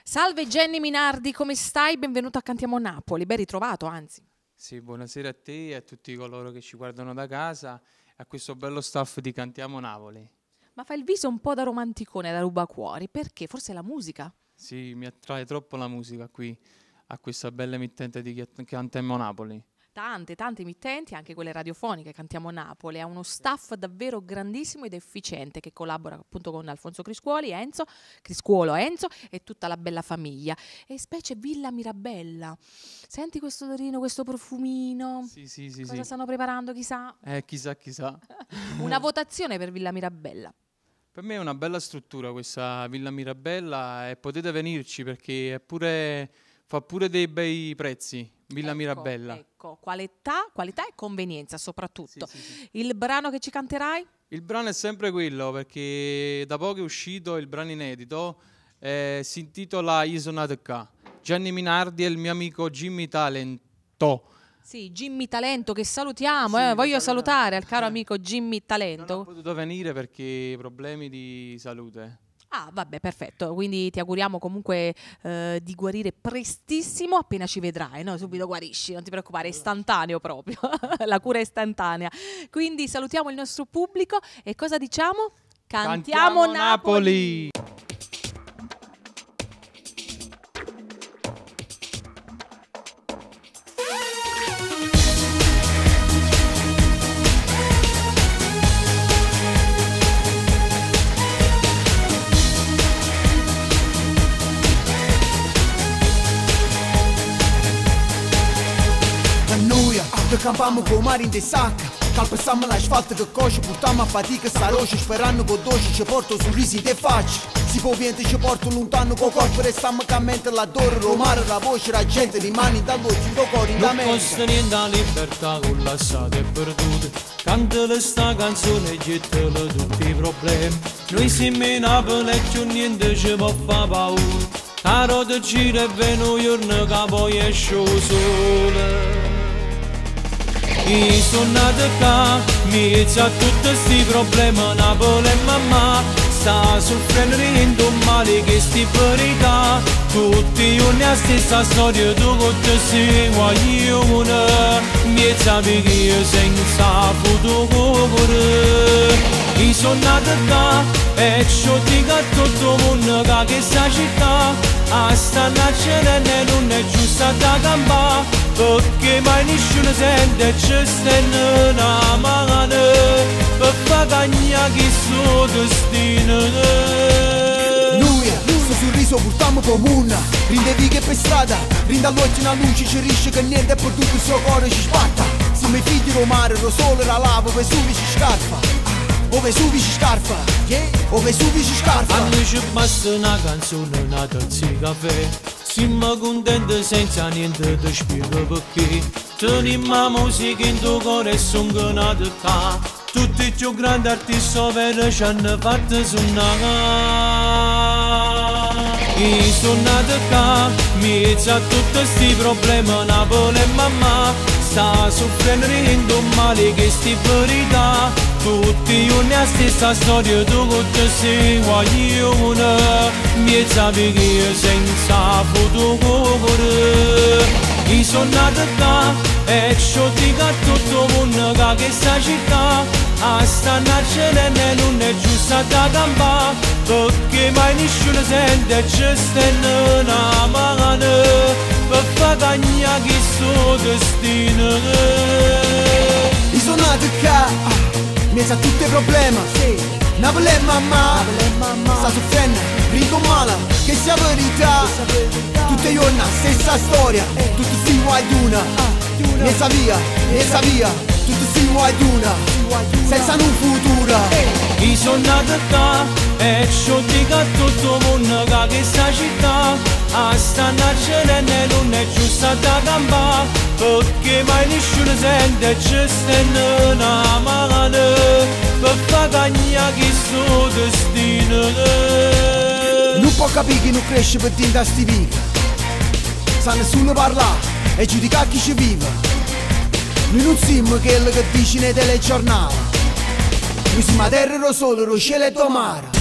Salve Jenny Minardi, come stai? Benvenuto a Cantiamo Napoli, ben ritrovato anzi. Sì, buonasera a te e a tutti coloro che ci guardano da casa e a questo bello staff di Cantiamo Napoli. Ma fai il viso un po' da romanticone, da rubacuori, perché? Forse la musica? Sì, mi attrae troppo la musica qui, a questa bella emittente di Cantiamo Napoli. Tante emittenti, anche quelle radiofoniche. Cantiamo Napoli ha uno staff davvero grandissimo ed efficiente che collabora appunto con Alfonso Criscuolo, Enzo e tutta la bella famiglia. E specie Villa Mirabella. Senti questo odorino, questo profumino? Sì. Cosa stanno preparando, chissà? Chissà. Una votazione per Villa Mirabella. Per me è una bella struttura questa Villa Mirabella e potete venirci perché fa pure dei bei prezzi. Villa Mirabella. Ecco, qualità e convenienza soprattutto. Sì. Il brano che ci canterai? Il brano è sempre quello perché da poco è uscito il brano inedito, si intitola Io sono nato qua. Gianni Minardi e il mio amico Jimmy Talento. Sì, Jimmy Talento che salutiamo, Sì, voglio salutare al caro amico Jimmy Talento. Non ho potuto venire perché problemi di salute. Ah, vabbè, perfetto. Quindi ti auguriamo comunque di guarire prestissimo appena ci vedrai, no? Subito guarisci, non ti preoccupare, è istantaneo proprio. La cura è istantanea. Quindi salutiamo il nostro pubblico e cosa diciamo? Cantiamo Napoli! Că campam cu mari de sacca Calpăsam l'asfalto che coșe Purtam a fatica sta roșă Sperando con doce ci porto sorrisi te facci Si può viente ci porto lontano con corpo Restam ca mente la dor Romare la voce la gente rimani dall'occhio do cori da mente Non costa niente la libertà con lasciate e perdute Cantala sta canzone e gettala tutti i problemi Noi siamo in Napoli e più niente ci può fa paura Caro te gira e veno giorno che poi esce il sole Io sono nato qua, mezzo a tutti sti problemi Napoli e mamma sta soffrendo riendo male che sti verità Tutti i giorni la stessa storia, tu con te sei guaglione Mezzo a picchio senza futuro Io sono nato qua e ciò dico a tutto il mondo che questa città a sta nascere non è giusta da campare perché mai nessuno sente ci stanno una mano per far cagnare chi suo destino Noi, sto sorriso portiamo comune Rinde vighe per strada, rinde all'occhio una luce Ci riesce che niente è perduto il suo cuore ci spatta Siamo i figli romare, lo sole la lava, ove subi ci scarpa Ove subi ci scarpa, ove subi ci scarpa A noi ci basta una canzone, una tazza di caffè Siamo contenti senza niente ti spiego perché Teniamo la musica in tuo cuore e sono nato qua Tutti i più grandi artisti veri ci hanno fatto suonare Io sono nato qua, mezzo a tutti sti problemi Napoli e mamma sta soffrendo riendo male che sti verità Tutti i giorni la stessa storia, tu con te sei guaglione Mezzo a picchio senza futuro Io sono nato qua e ciò dico a tutto il mondo che questa città a sta nascere non è giusta da campare perché mai nessuno sente ci stanno una mano per far cagnare chi suo destino Io sono nato qua, mezzo a tutti i problemi Napoli e mamma, sta soffrendo, rido male, che sia verità Tutti i giorni la stessa storia, tutti sti guaglione Mezza via, tutti sti guaglione senza un futuro Io sono nato qua e ciò dico a tutto il mondo che questa città a sta nascere non è giusta da campare perché mai nessuno sente ci stanno una mano per far cagnare chi suo destino Non può capire chi non cresce per dire da sti vita Sa nessuno parla e giudica chi ci vive Noi non siamo quello che dici nei telegiornali Noi siamo a terra, lo sole, lo cielo e il mare